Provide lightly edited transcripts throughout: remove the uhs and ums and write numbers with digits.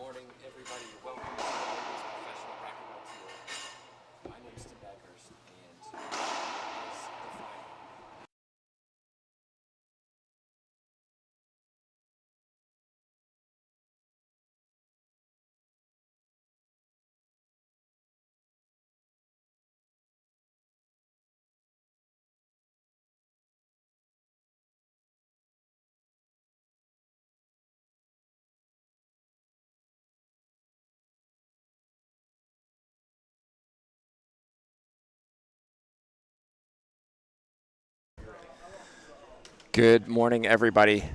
morning, everybody. Welcome to the Vargas Professional Racquetball Tour. My name is Tim Baghurst, and this is the final. Good morning, everybody.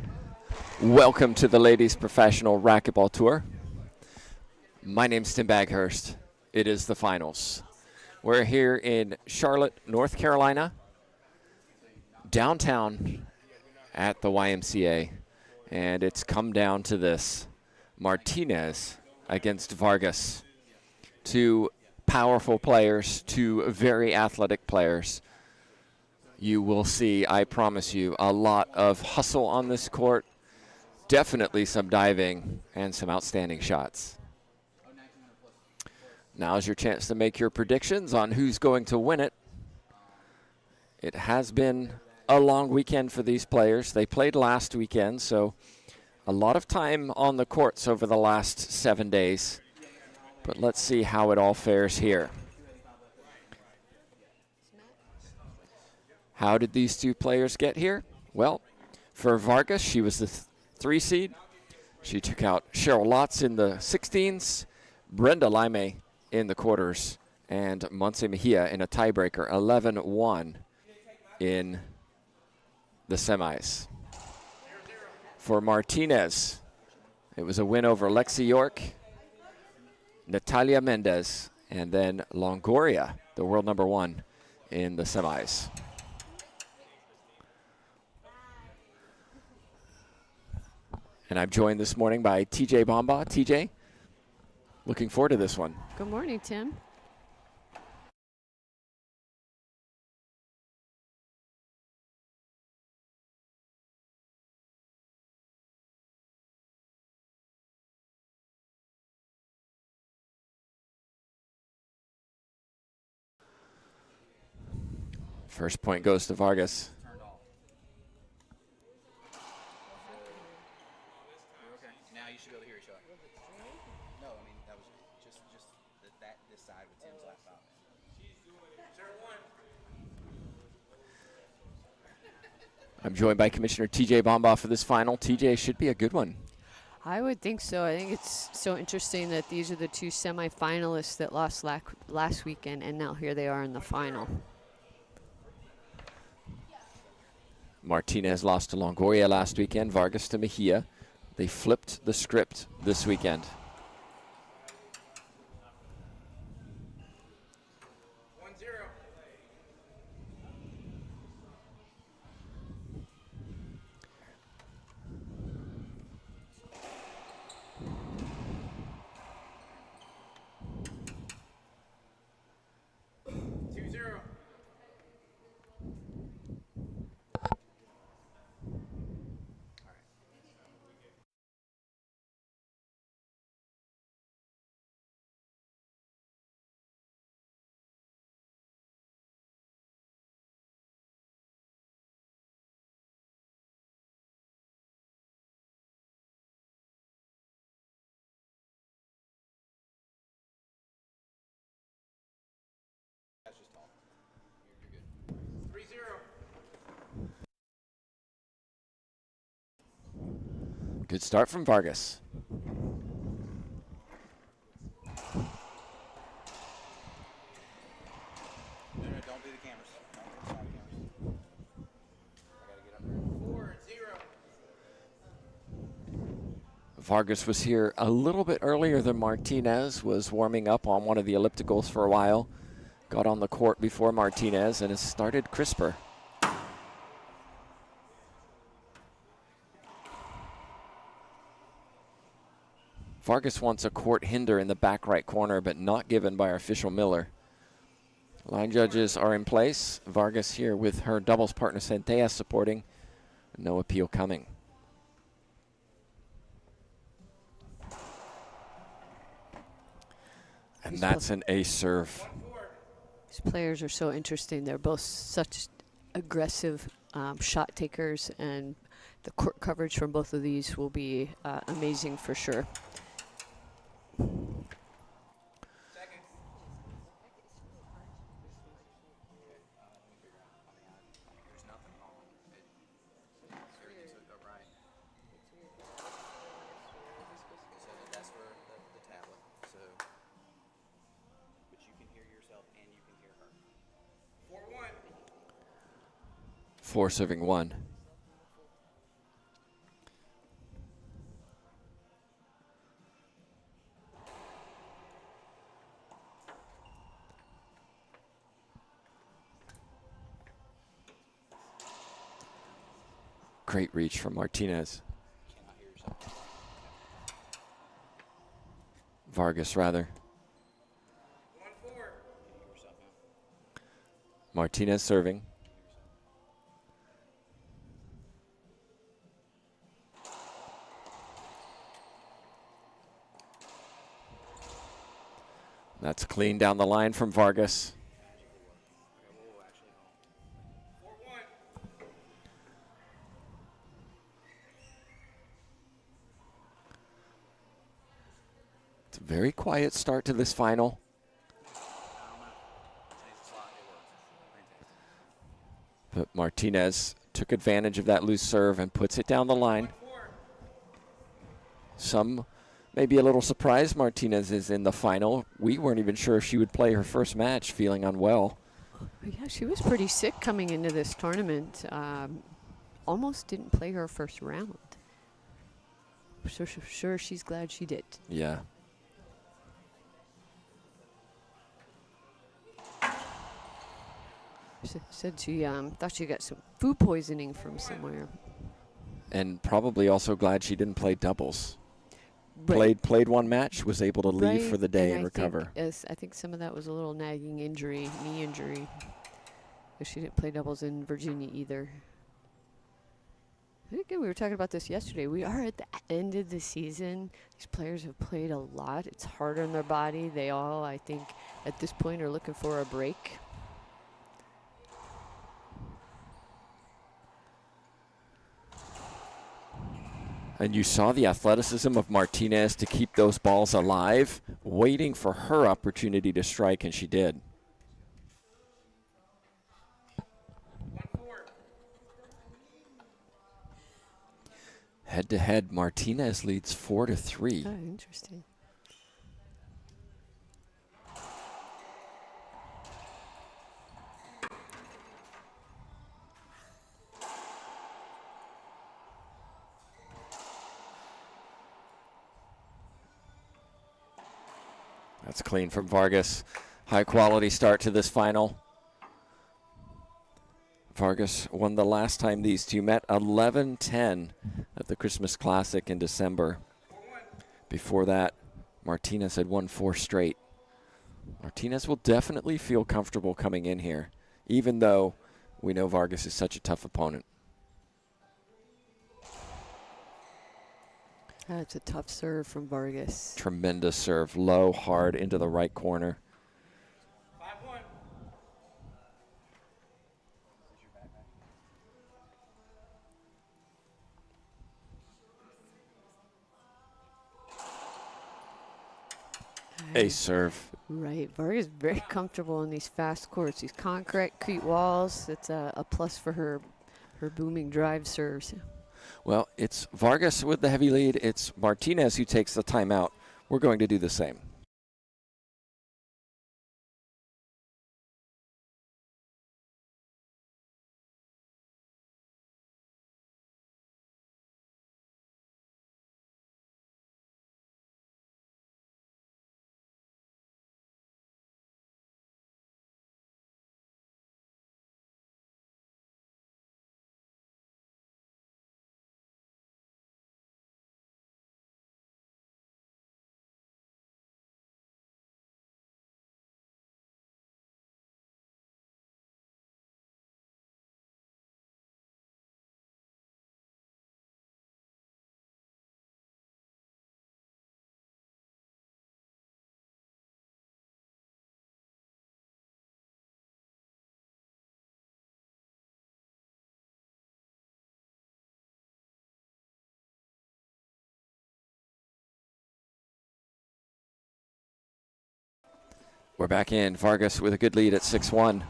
Welcome to the Ladies Professional Racquetball Tour. My name's Tim Baghurst. It is the finals. We're here in Charlotte, North Carolina, downtown at the YMCA, and it's come down to this. Martinez against Vargas. Two powerful players, two very athletic players. You will see, I promise you, a lot of hustle on this court, definitely some diving, and some outstanding shots. Now's your chance to make your predictions on who's going to win it. It has been a long weekend for these players. They played last weekend, so a lot of time on the courts over the last 7 days. But let's see how it all fares here. How did these two players get here? Well, for Vargas, she was the 3 seed. She took out Cheryl Lotz in the 16s, Brenda Lime in the quarters, and Montse Mejia in a tiebreaker, 11-1 in the semis. For Martinez, it was a win over Lexi York, Natalia Mendez, and then Longoria, the world number 1 in the semis. And I'm joined this morning by TJ Bomba. TJ, looking forward to this one. Good morning, Tim. First point goes to Vargas. Now you should be able to hear each other. No, I mean, that was just this side with Tim's laptop. I'm joined by Commissioner TJ Bomba for this final. TJ, should be a good one. I would think so. I think it's so interesting that these are the two semifinalists that lost last weekend, and now here they are in the final. Martinez lost to Longoria last weekend, Vargas to Mejia. They flipped the script this weekend. That's just tall. You're good. 3-0. Good start from Vargas. No, don't do the cameras. Don't do the side cameras. I gotta get up there. 4-0. Vargas was here a little bit earlier than Martinez, was warming up on one of the ellipticals for a while. Got on the court before Martinez and has started crisper. Vargas wants a court hinder in the back right corner, but not given by our official Miller. Line judges are in place. Vargas here with her doubles partner Centella supporting. No appeal coming. And that's an ace serve. These players are so interesting. They're both such aggressive shot takers, and the court coverage from both of these will be amazing for sure. That's for the tablet. So, but you can hear yourself and you can hear her. 4-1. 4 serving 1. Great reach from Martinez. Cannot hear yourself. Vargas, rather. 1-4. Can you hear yourself now? Martinez serving. That's clean down the line from Vargas. It's a very quiet start to this final. But Martinez took advantage of that loose serve and puts it down the line. Some may be a little surprised Martinez is in the final. We weren't even sure if she would play her first match, feeling unwell. Yeah, she was pretty sick coming into this tournament. Almost didn't play her first round. So sure she's glad she did. Yeah. She said she thought she got some food poisoning from somewhere. And probably also glad she didn't play doubles. Right. Played one match, was able to leave for the day and recover. I think some of that was a little nagging injury, knee injury. But she didn't play doubles in Virginia either. And again, we were talking about this yesterday. We are at the end of the season. These players have played a lot. It's hard on their body. They all, I think, at this point are looking for a break. And you saw the athleticism of Martinez to keep those balls alive, waiting for her opportunity to strike, and she did. 1-4. Head-to-head, Martinez leads 4-3. Oh, interesting. That's clean from Vargas. High quality start to this final. Vargas won the last time these two met, 11-10 at the Christmas Classic in December. Before that, Martinez had won 4 straight. Martinez will definitely feel comfortable coming in here, even though we know Vargas is such a tough opponent. That's a tough serve from Vargas. Tremendous serve, low, hard, into the right corner. 5-1. Ace serve. Right, Vargas is very comfortable in these fast courts. These concrete walls, it's a plus for her booming drive serves. Well, it's Vargas with the heavy lead. It's Martinez who takes the timeout. We're going to do the same. We're back in. Vargas with a good lead at 6-1.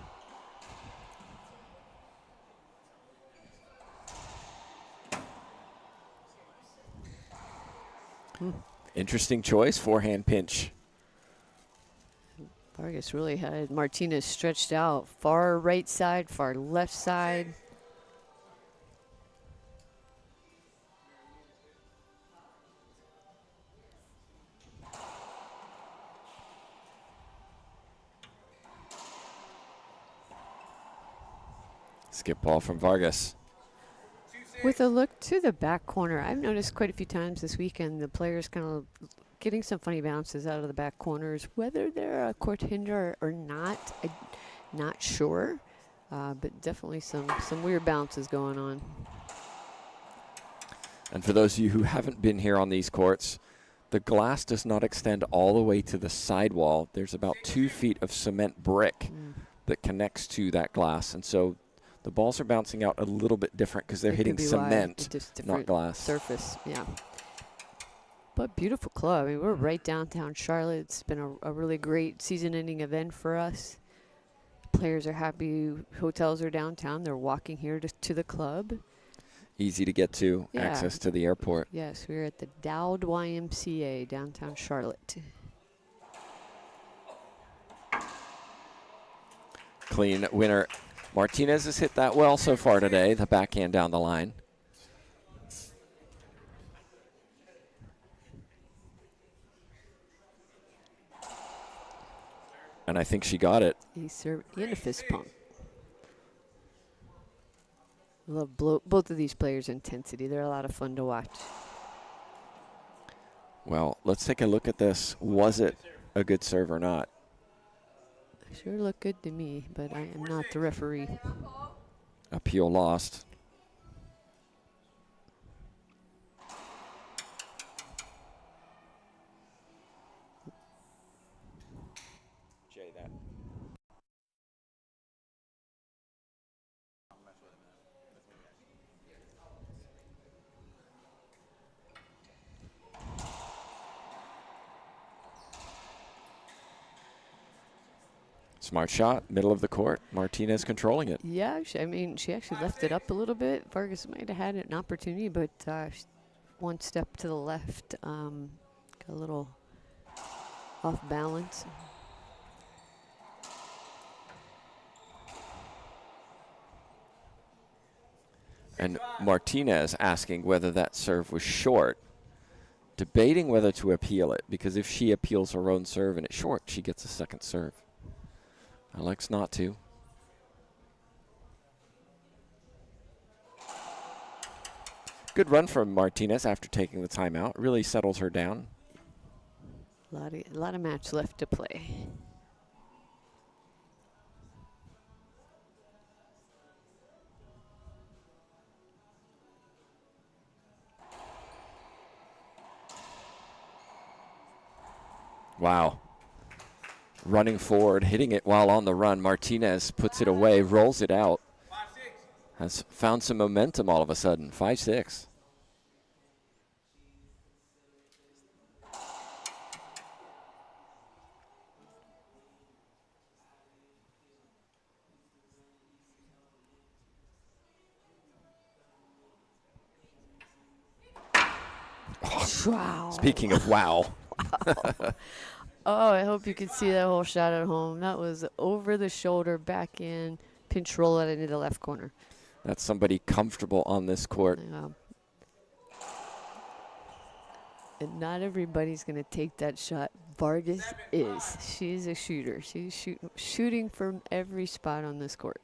Interesting choice, forehand pinch. Vargas really had Martinez stretched out. Far right side, far left side. Skip ball from Vargas. With a look to the back corner, I've noticed quite a few times this weekend the players kind of getting some funny bounces out of the back corners. Whether they're a court hinder or not, I'm not sure, but definitely some weird bounces going on. And for those of you who haven't been here on these courts, the glass does not extend all the way to the sidewall. There's about 2 feet of cement brick that connects to that glass, and so the balls are bouncing out a little bit different because they're hitting cement, not glass. Surface, yeah. But beautiful club. I mean, we're right downtown Charlotte. It's been a really great season-ending event for us. Players are happy. Hotels are downtown. They're walking here to the club. Easy to get to, access to the airport. Yes, we're at the Dowd YMCA, downtown Charlotte. Clean winner. Martinez has hit that well so far today, the backhand down the line. And I think she got it. He served in a fist pump. Love both of these players' intensity. They're a lot of fun to watch. Well, let's take a look at this. Was it a good serve or not? Sure looked good to me, but I am not the referee. Appeal lost. Jay, that. Smart shot, middle of the court. Martinez controlling it. Yeah, I mean, she actually left it up a little bit. Vargas might have had an opportunity, but one step to the left, got a little off balance. And Martinez asking whether that serve was short, debating whether to appeal it, because if she appeals her own serve and it's short, she gets a second serve. Elects not to. Good run from Martinez after taking the timeout. Really settles her down. A lot of match left to play. Wow. Running forward, hitting it while on the run. Martinez puts it away, rolls it out. Has found some momentum all of a sudden. 5-6. Wow. Speaking of wow. Wow. Oh, I hope you could see that whole shot at home. That was over the shoulder, back in, pinch roll it into the left corner. That's somebody comfortable on this court. And not everybody's going to take that shot. Vargas is. She's a shooter. She's shooting from every spot on this court.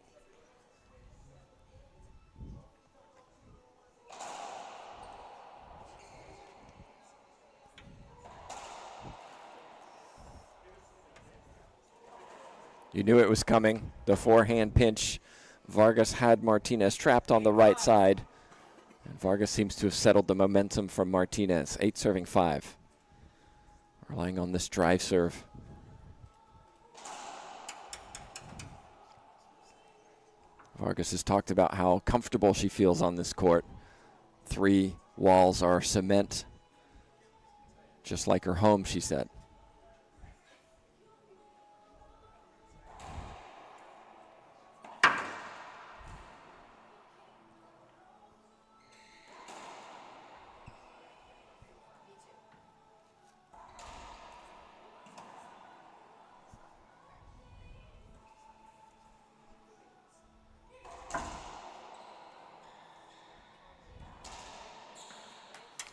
You knew it was coming. The forehand pinch. Vargas had Martinez trapped on the right side. And Vargas seems to have settled the momentum from Martinez. 8 serving 5. Relying on this drive serve. Vargas has talked about how comfortable she feels on this court. 3 walls are cement. Just like her home, she said.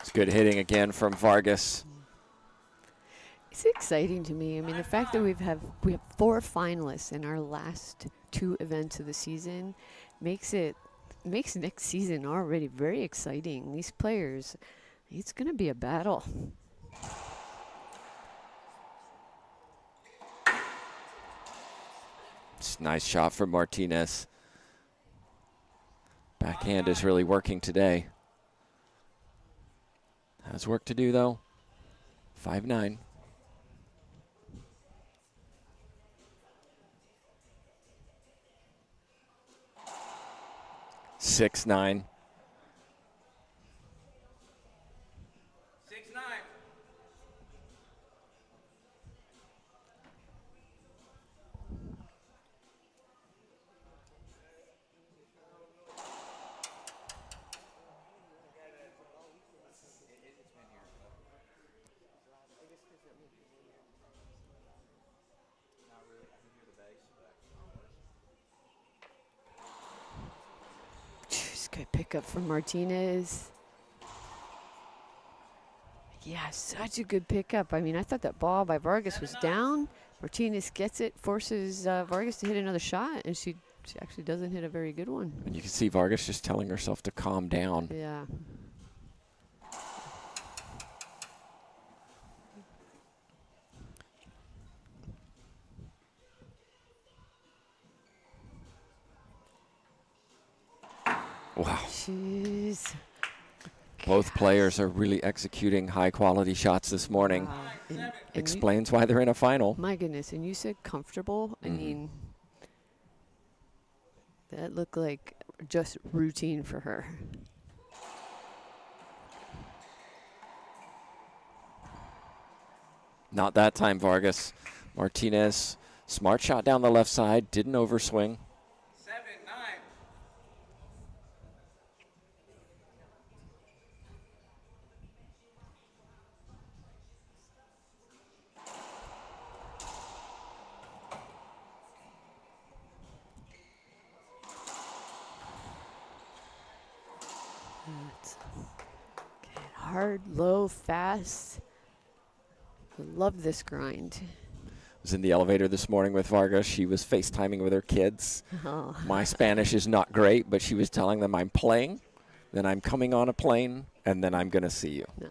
It's good hitting again from Vargas. It's exciting to me. I mean, the fact that we have 4 finalists in our last 2 events of the season makes next season already very exciting. These players, it's going to be a battle. It's a nice shot from Martinez. Backhand is really working today. Has work to do though. 5-9. Six nine. 6-9. Jeez, good pickup from Martinez. Yeah, such a good pickup. I mean, I thought that ball by Vargas was down. Martinez gets it, forces Vargas to hit another shot, and she actually doesn't hit a very good one. And you can see Vargas just telling herself to calm down. Yeah. Wow. Jeez. Both players are really executing high-quality shots this morning. Wow. And Explains why they're in a final. my goodness, and you said comfortable. I mean, that looked like just routine for her. Not that time, Vargas. Martinez, smart shot down the left side, didn't overswing. 7-9. Okay, hard, low, fast. I love this grind. Was in the elevator this morning with Vargas. She was FaceTiming with her kids. Oh. My Spanish is not great, but she was telling them I'm playing, then I'm coming on a plane, and then I'm going to see you. Nah.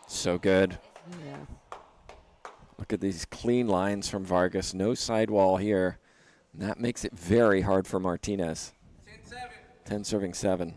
So good. Yeah. Look at these clean lines from Vargas. No sidewall here. And that makes it very hard for Martinez. 10-7. 10 serving 7.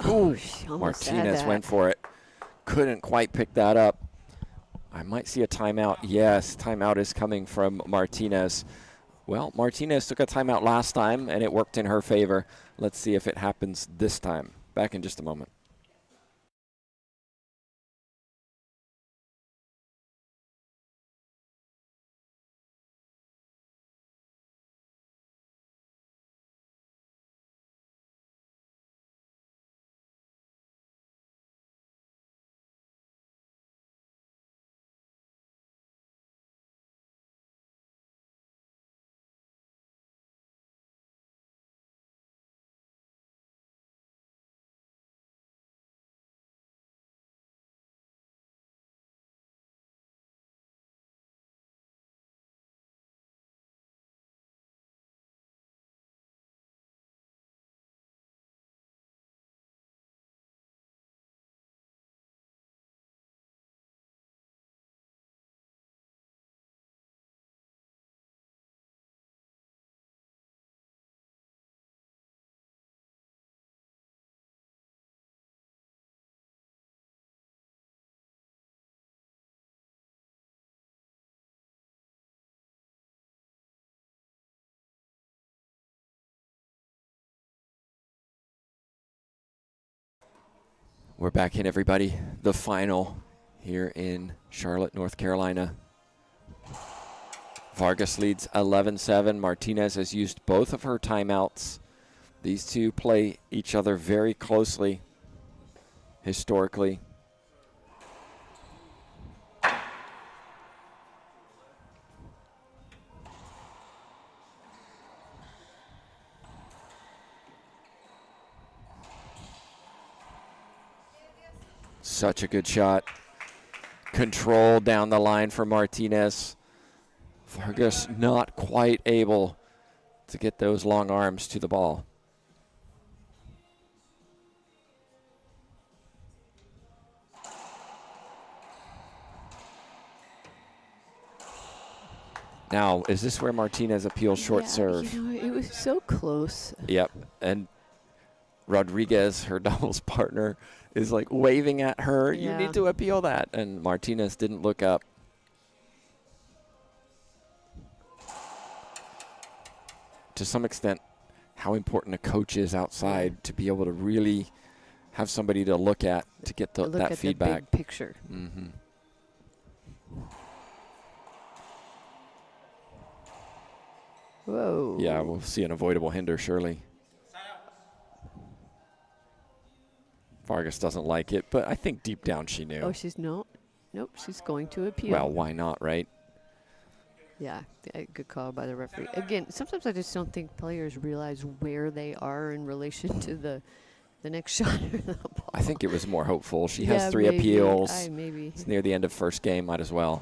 Oh, she almost had Martinez that. went for it. Couldn't quite pick that up. I might see a timeout. Yes, timeout is coming from Martinez. Well, Martinez took a timeout last time, and it worked in her favor. Let's see if it happens this time. Back in just a moment. We're back in, everybody. The final here in Charlotte, North Carolina. Vargas leads 11-7. Martinez has used both of her timeouts. These two play each other very closely, historically. Such a good shot. Control down the line for Martinez. Vargas not quite able to get those long arms to the ball. Now, is this where Martinez appeals short serve? You know, it was so close. Yep, and Rodriguez, her doubles partner, is like waving at her. Yeah. You need to appeal that. And Martinez didn't look up. To some extent, how important a coach is outside to be able to really have somebody to look at to get that feedback. The big picture. Mm-hmm. Whoa. Yeah, we'll see an avoidable hinder, surely. Vargas doesn't like it, but I think deep down she knew. Oh, nope, she's going to appeal. Well, why not, right? Yeah, good call by the referee. Again, sometimes I just don't think players realize where they are in relation to the next shot of the ball. I think it was more hopeful. She has 3 maybe. appeals. Maybe. It's near the end of first game, might as well.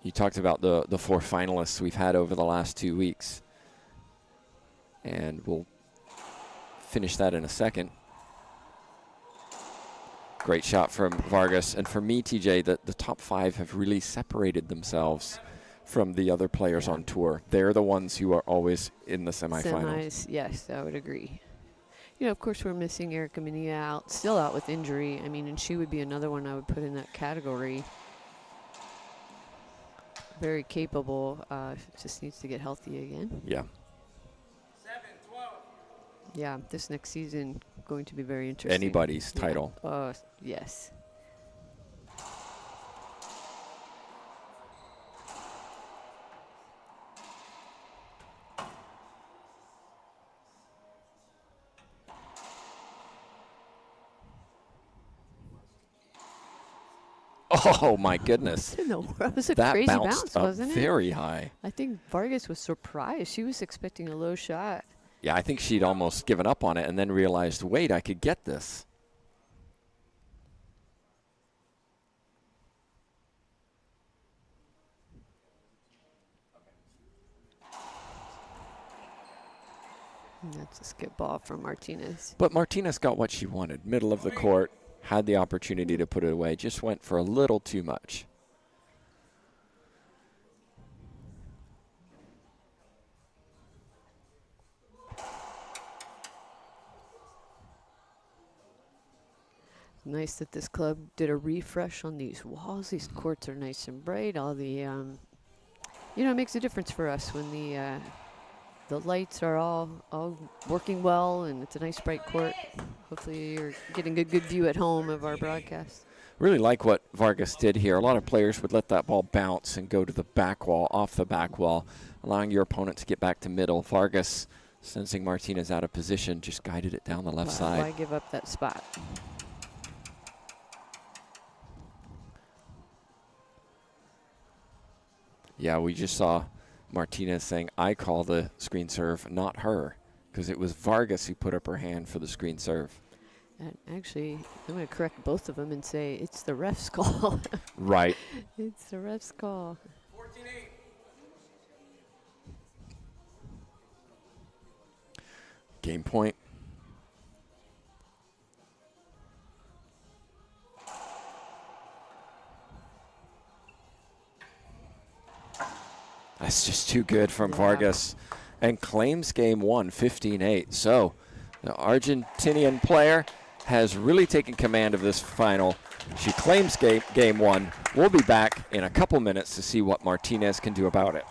You talked about the 4 finalists we've had over the last 2 weeks. And we'll finish that in a second. Great shot from Vargas. And for me, TJ, the top 5 have really separated themselves from the other players on tour. They're the ones who are always in the semifinals. Semis, yes, I would agree. You know, of course, we're missing Erica Mania still out with injury. I mean, and she would be another one I would put in that category. Very capable, just needs to get healthy again. Yeah. 7-12. Yeah, this next season going to be very interesting. Anybody's title. Yes. Oh, my goodness. That was a That crazy bounced bounce, up wasn't it? very high. I think Vargas was surprised. She was expecting a low shot. Yeah, I think she'd almost given up on it and then realized, wait, I could get this. And that's a skip ball from Martinez. But Martinez got what she wanted. Middle of the court, had the opportunity to put it away, just went for a little too much. Nice that this club did a refresh on these walls. These courts are nice and bright. All the, you know, it makes a difference for us when the lights are all working well and it's a nice bright court. Hopefully you're getting a good view at home of our broadcast. Really like what Vargas did here. A lot of players would let that ball bounce and go to the back wall, off the back wall, allowing your opponent to get back to middle. Vargas, sensing Martinez out of position, just guided it down the left side. Why give up that spot? Yeah, we just saw Martinez saying, I call the screen serve, not her, because it was Vargas who put up her hand for the screen serve. And actually, I'm going to correct both of them and say it's the ref's call. Right. It's the ref's call. 14-8. Game point. That's just too good from Vargas, and claims game one, 15-8. So the Argentinian player has really taken command of this final. She claims game one. We'll be back in a couple minutes to see what Martinez can do about it.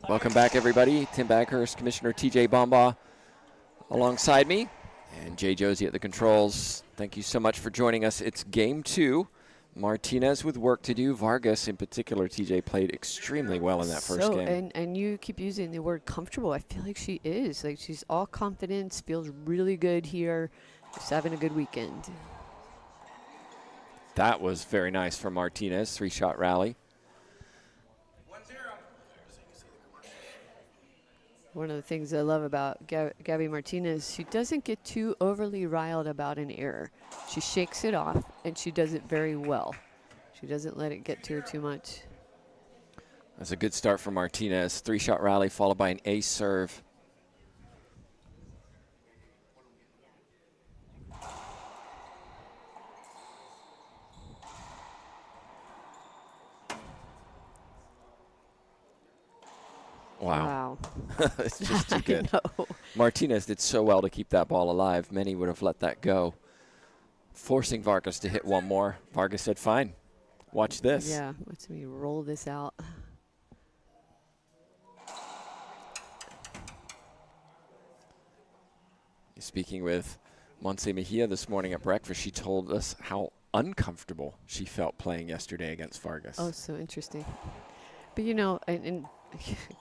Welcome back, everybody. Tim Baghurst, Commissioner TJ Bombaugh alongside me, and Jay Josie at the controls. Thank you so much for joining us. It's game two. Martinez with work to do. Vargas, in particular, TJ, played extremely well in that first game. And you keep using the word comfortable. I feel like she is. Like, she's all confidence, feels really good here, just having a good weekend. That was very nice from Martinez, 3-shot rally. One of the things I love about Gabby Martinez, she doesn't get too overly riled about an error. She shakes it off, and she does it very well. She doesn't let it get to her too much. That's a good start for Martinez. 3-shot rally followed by an ace serve. Wow. It's just too good. Martinez did so well to keep that ball alive. Many would have let that go. Forcing Vargas to hit one more. Vargas said, fine, watch this. Yeah, let's me roll this out. Speaking with Monse Mejia this morning at breakfast, she told us how uncomfortable she felt playing yesterday against Vargas. Oh, so interesting. But, you know, and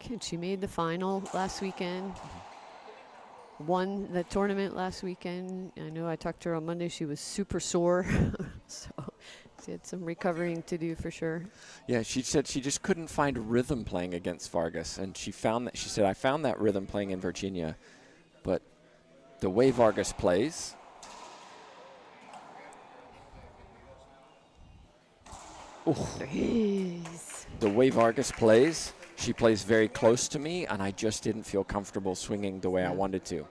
again, she made the final last weekend, won the tournament last weekend. I know I talked to her on Monday. She was super sore, so she had some recovering to do for sure. Yeah, she said she just couldn't find a rhythm playing against Vargas, and she found that. She said, I found that rhythm playing in Virginia, but the way Vargas plays, the way Vargas plays, she plays very close to me, and I just didn't feel comfortable swinging the way I wanted to.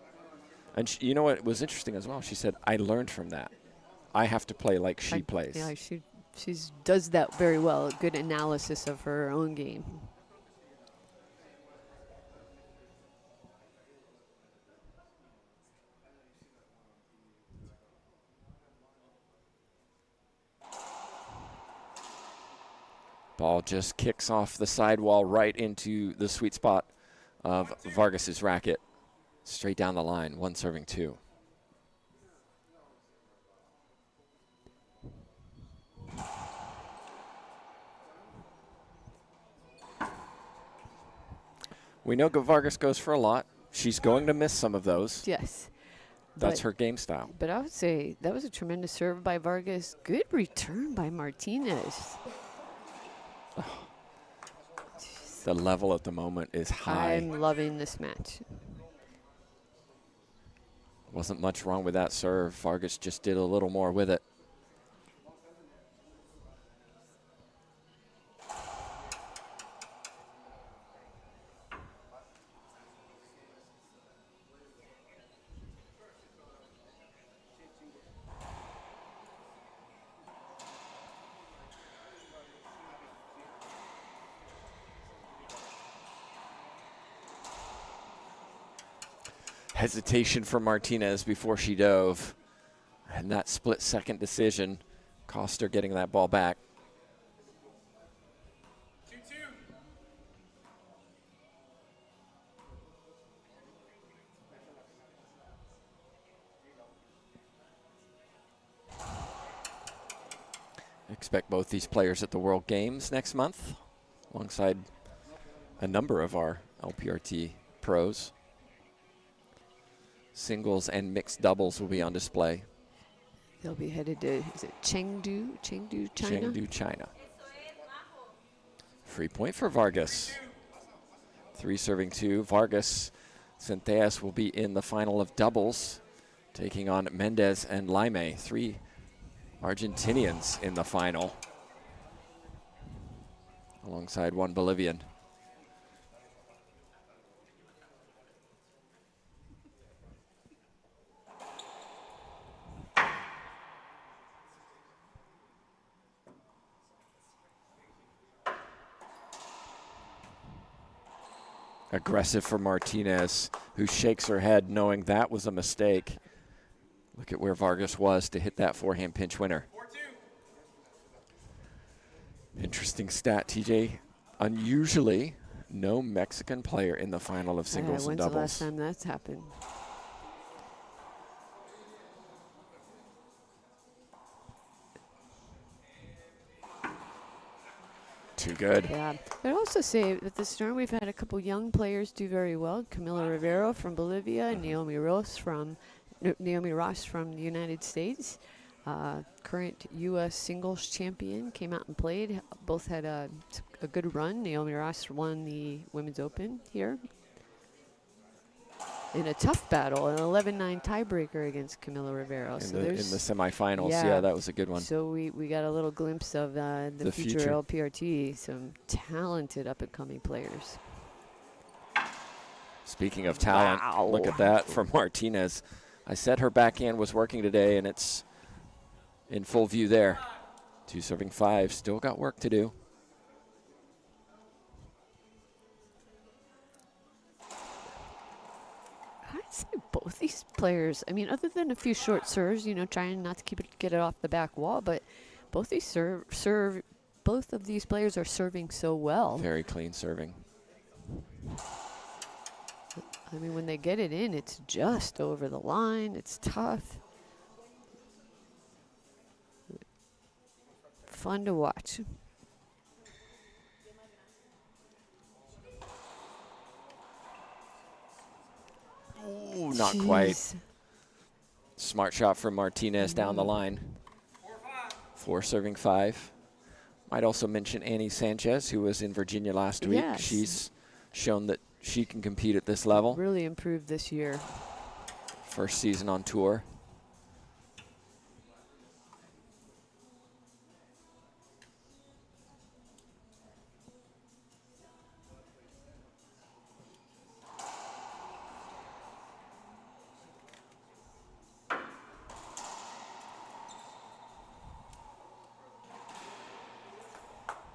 And you know what was interesting as well? She said, I learned from that. I have to play like she plays. Yeah, she does that very well. Good analysis of her own game. Ball just kicks off the sidewall right into the sweet spot of Vargas's racket. Straight down the line, 1-2. We know Vargas goes for a lot. She's going to miss some of those. Yes. That's her game style. But I would say that was a tremendous serve by Vargas. Good return by Martinez. The level at the moment is high. I'm loving this match. Wasn't much wrong with that serve. Vargas just did a little more with it. Hesitation from Martinez before she dove. And that split-second decision cost her getting that ball back. Expect both these players at the World Games next month, alongside a number of our LPRT pros. Singles and mixed doubles will be on display. They'll be headed to, is it Chengdu, China? Chengdu, China. Free point for Vargas. 3 serving 2. Vargas, Centellas will be in the final of doubles, taking on Mendez and Laime. 3 Argentinians in the final, alongside 1 Bolivian. Aggressive for Martinez, who shakes her head knowing that was a mistake. Look at where Vargas was to hit that forehand pinch winner. 4-2. Interesting stat, TJ. Unusually, no Mexican player in the final of singles and doubles. When's the last time that's happened? Too good. Yeah, I'd also say that this tournament we've had a couple young players do very well. Camila Rivero from Bolivia and Naomi Ross from the United States. Current U.S. singles champion came out and played. Both had a good run. Naomi Ross won the Women's Open here in a tough battle, an 11-9 tiebreaker against Camila Rivero. In the semifinals, yeah, that was a good one. So we got a little glimpse of the future LPRT, some talented up-and-coming players. Speaking of talent, look at that from Martinez. I said her backhand was working today, and it's in full view there. 2 serving 5, still got work to do. I'd say both these players, I mean, other than a few short serves, you know, trying not to get it off the back wall, but both these both of these players are serving so well. Very clean serving. I mean, when they get it in, it's just over the line. It's tough. Fun to watch. Oh, not quite. Smart shot from Martinez down the line. 4 serving 5. Might also mention Annie Sanchez, who was in Virginia last week. Yes. She's shown that she can compete at this level. Really improved this year. First season on tour.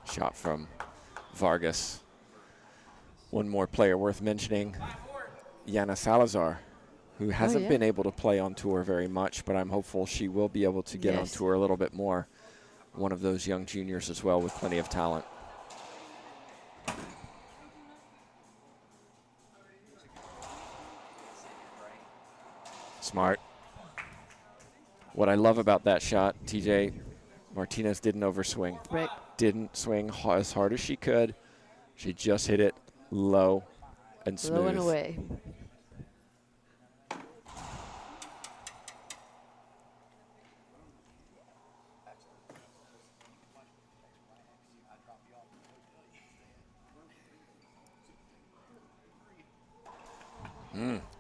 Shot from Vargas. One more player worth mentioning, Yana Salazar, who hasn't been able to play on tour very much, but I'm hopeful she will be able to get on tour a little bit more. One of those young juniors as well with plenty of talent. Smart. What I love about that shot, TJ, Martinez didn't overswing. Right. Didn't swing as hard as she could. She just hit it low and smooth. Low and away.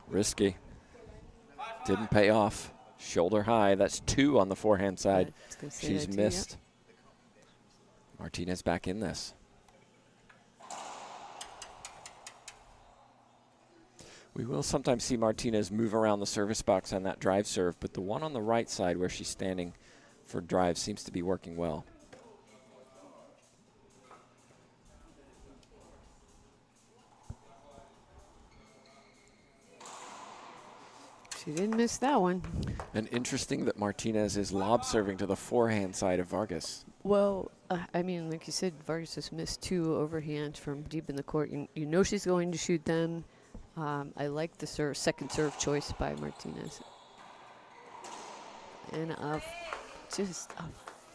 Risky. Didn't pay off. Shoulder high. That's 2 on the forehand side. She's missed. Martinez back in this. We will sometimes see Martinez move around the service box on that drive serve, but the one on the right side where she's standing for drive seems to be working well. She didn't miss that one. And interesting that Martinez is lob serving to the forehand side of Vargas. Well, I mean, like you said, Vargas has missed 2 overhands from deep in the court. You know she's going to shoot them. I like the second serve choice by Martinez. And just a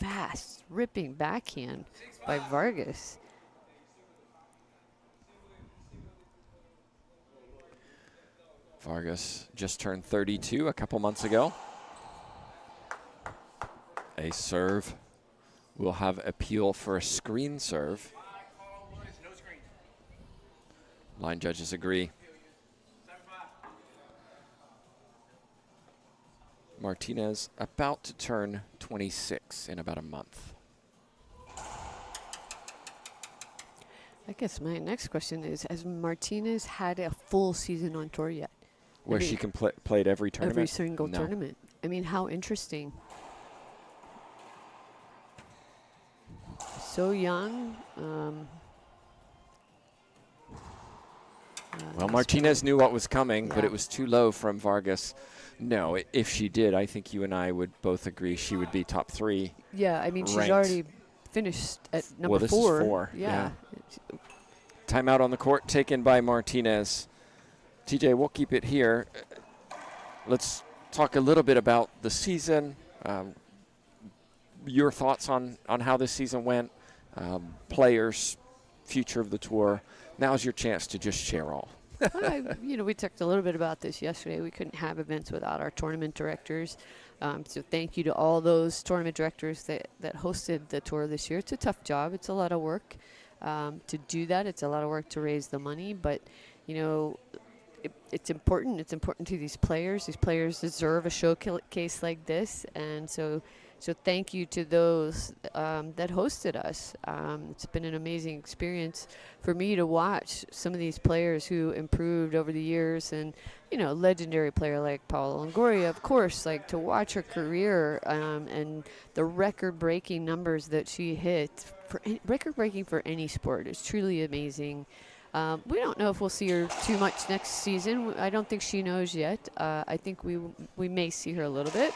fast, ripping backhand by Vargas. Vargas just turned 32 a couple months ago. A serve will have appeal for a screen serve. Line judges agree. Martinez about to turn 26 in about a month. I guess my next question is, has Martinez had a full season on tour yet? Where she can played every tournament? Every single tournament. I mean, how interesting. So young. Well, Martinez knew what was coming, but it was too low from Vargas. No, if she did, I think you and I would both agree she would be top 3. Yeah, I mean, ranked. she's already finished at number 4. Well, this is 4. Yeah. Timeout on the court taken by Martinez. TJ, we'll keep it here. Let's talk a little bit about the season. Your thoughts on how this season went, players, future of the tour. Now's your chance to just share all. We talked a little bit about this yesterday. We couldn't have events without our tournament directors. So thank you to all those tournament directors that hosted the tour this year. It's a tough job. It's a lot of work to do that. It's a lot of work to raise the money. But, it's important. It's important to these players. These players deserve a showcase like this. And so thank you to those that hosted us. It's been an amazing experience for me to watch some of these players who improved over the years, and legendary player like Paula Longoria, of course, like to watch her career and the record-breaking numbers that she hit, record-breaking for any sport. It's truly amazing. We don't know if we'll see her too much next season. I don't think she knows yet. I think we may see her a little bit.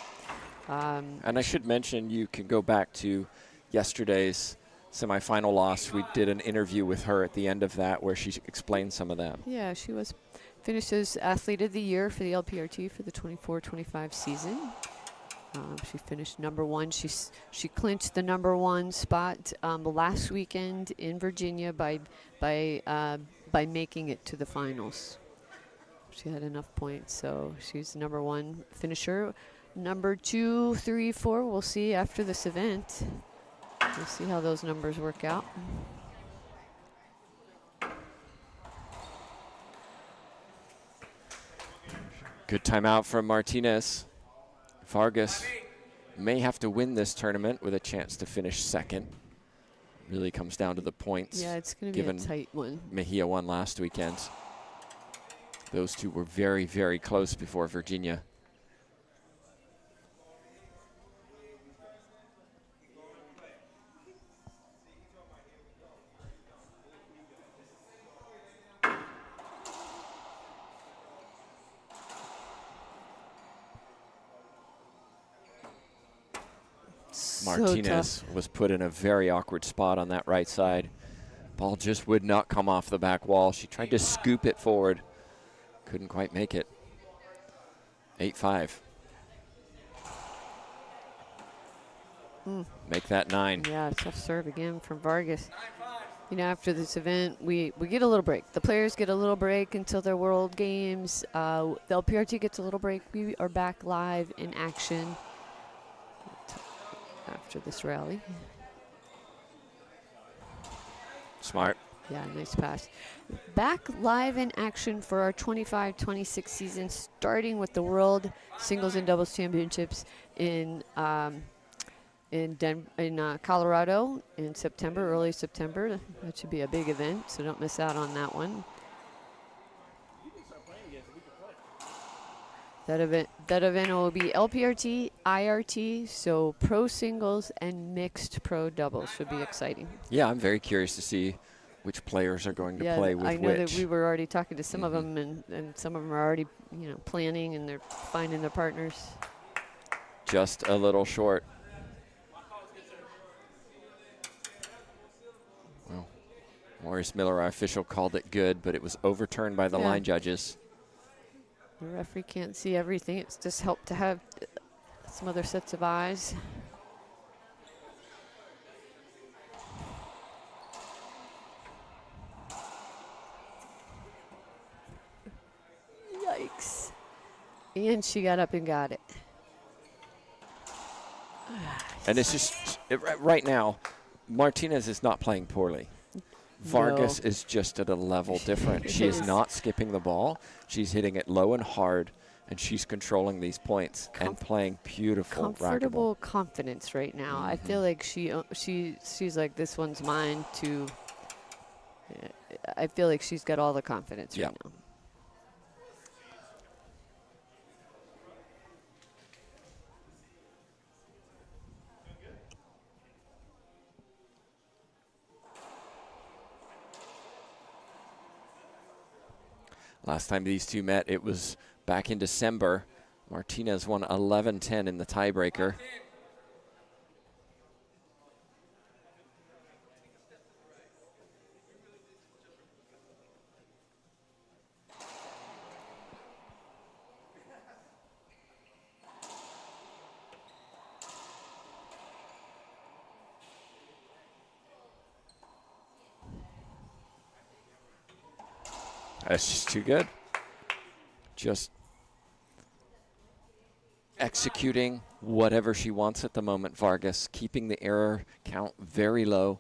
And I should mention, you can go back to yesterday's semifinal loss. We did an interview with her at the end of that where she explained some of that. Yeah, she finished as Athlete of the Year for the LPRT for the 24-25 season. She finished number 1. She clinched the number 1 spot last weekend in Virginia by making it to the finals. She had enough points, so she's the number 1 finisher. Number 2, 3, 4, we'll see after this event. We'll see how those numbers work out. Good timeout from Martinez. Vargas may have to win this tournament with a chance to finish second. Really comes down to the points. Yeah, it's going to be a tight one. Mejia won last weekend. Those two were very, very close before Virginia. Martinez was put in a very awkward spot on that right side. Ball just would not come off the back wall. She tried to scoop it forward. Couldn't quite make it. 8-5. Make that 9. Yeah, tough serve again from Vargas. After this event, we get a little break. The players get a little break until their World Games. The LPRT gets a little break. We are back live in action after this rally. Smart. Yeah, nice pass. Back live in action for our 25-26 season, starting with the World Singles and Doubles Championships in Colorado in September, early September. That should be a big event, so don't miss out on that one. That event will be LPRT, IRT, so pro singles and mixed pro doubles. Should be exciting. Yeah, I'm very curious to see which players are going to play with which. I know that we were already talking to some of them, and some of them are already, planning, and they're finding their partners. Just a little short. Well, Maurice Miller, our official, called it good, but it was overturned by the line judges. The referee can't see everything. It's just helped to have some other sets of eyes. Yikes. And she got up and got it. And it's just, right now, Martinez is not playing poorly. Vargas is just at a level different. She is not skipping the ball. She's hitting it low and hard, and she's controlling these points and playing beautiful comfortable confidence right now. I feel like she's like, this one's mine too. I feel like she's got all the confidence right now. Last time these two met, it was back in December. Martinez won 11-10 in the tiebreaker. That's just too good. Just executing whatever she wants at the moment, Vargas, keeping the error count very low.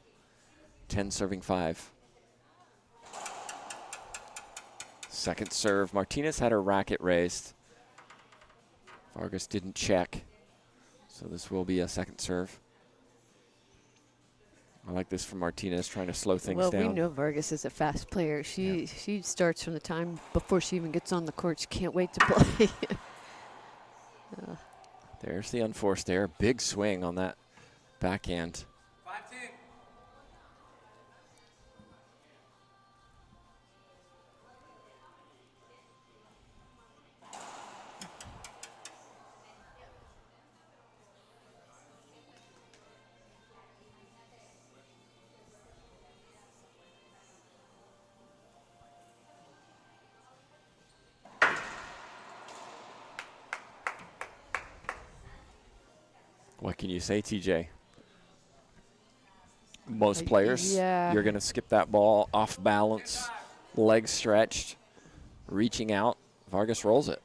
10 serving 5. Second serve. Martinez had her racket raised. Vargas didn't check. So this will be a second serve. I like this from Martinez, trying to slow things down. Well, we know Vargas is a fast player. She starts from the time before she even gets on the court. She can't wait to play. There's the unforced error. Big swing on that backhand. 5-2. What can you say, TJ? Most players, you're going to skip that ball off balance, legs stretched, reaching out. Vargas rolls it.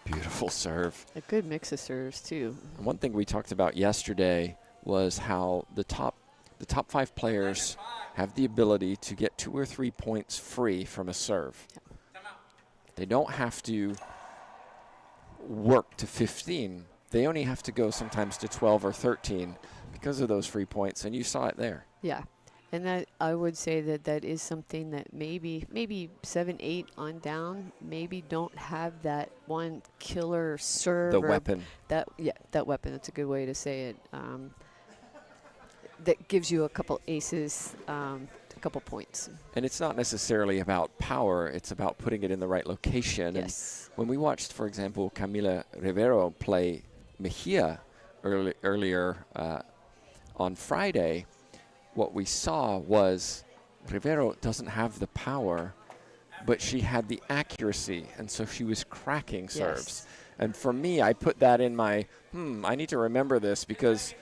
Beautiful serve. A good mix of serves, too. And one thing we talked about yesterday was how the top 5 players have the ability to get 2 or 3 points free from a serve. They don't have to work to 15. They only have to go sometimes to 12 or 13 because of those free points, and you saw it there. Yeah, and that I would say that is something that maybe 7, 8 on down maybe don't have that one killer serve. The weapon. That weapon. That's a good way to say it. That gives you a couple aces, a couple points. And it's not necessarily about power, it's about putting it in the right location. Yes. And when we watched, for example, Camila Rivero play Mejia earlier on Friday, what we saw was Rivero doesn't have the power, but she had the accuracy, and so she was cracking serves. And for me, I put that in my, I need to remember this, because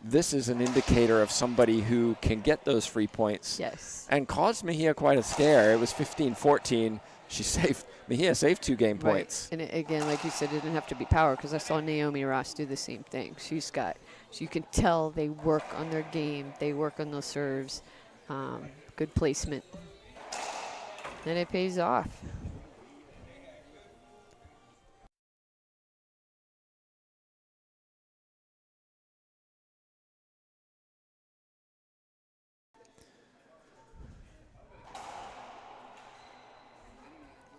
this is an indicator of somebody who can get those free points. Yes. And caused Mejia quite a scare. It was 15-14. She saved Mejia saved 2 game points. And again, like you said, it didn't have to be power because I saw Naomi Ross do the same thing. You can tell they work on their game. They work on those serves. Good placement. And it pays off.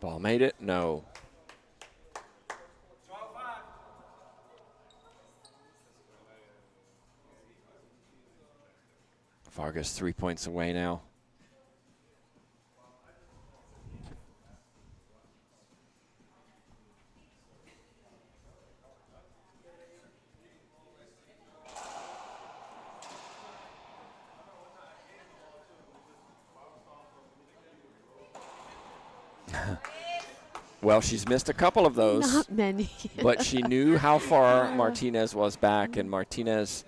Ball made it? No. Vargas 3 points away now. Well, she's missed a couple of those. Not many. But she knew how far Martinez was back, and Martinez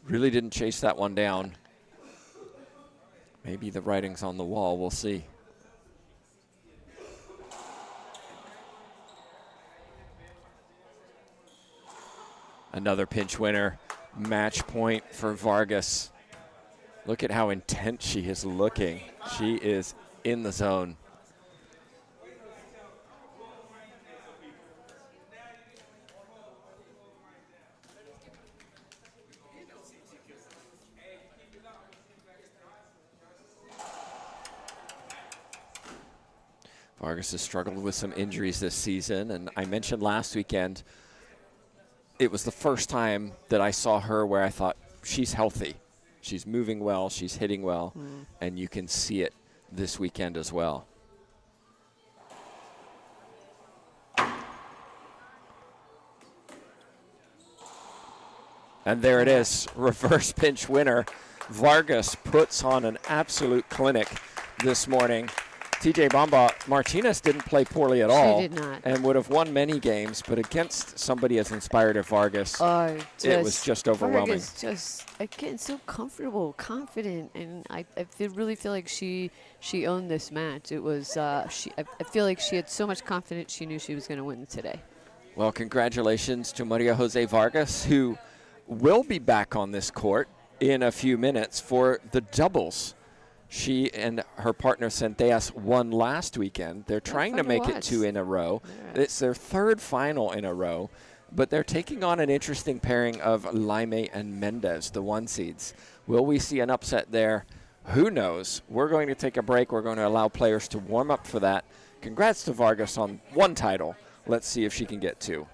really didn't chase that one down. Maybe the writing's on the wall. We'll see. Another pinch winner. Match point for Vargas. Look at how intense she is looking. She is in the zone. Vargas has struggled with some injuries this season, and I mentioned last weekend it was the first time that I saw her where I thought she's healthy. She's moving well, she's hitting well, and you can see it this weekend as well. And there it is, reverse pinch winner. Vargas puts on an absolute clinic this morning. TJ Bamba, Martinez didn't play poorly at all. She did not. And would have won many games, but against somebody as inspired as Vargas, it was just overwhelming. Vargas just, again, so comfortable, confident, and I really feel like she owned this match. It was, I feel like she had so much confidence she knew she was going to win today. Well, congratulations to Maria Jose Vargas, who will be back on this court in a few minutes for the doubles. She and her partner Centellas won last weekend. They're trying to make it 2 in a row. Yeah. It's their 3rd final in a row, but they're taking on an interesting pairing of Laime and Mendez, the 1 seeds. Will we see an upset there? Who knows? We're going to take a break. We're going to allow players to warm up for that. Congrats to Vargas on 1 title. Let's see if she can get 2.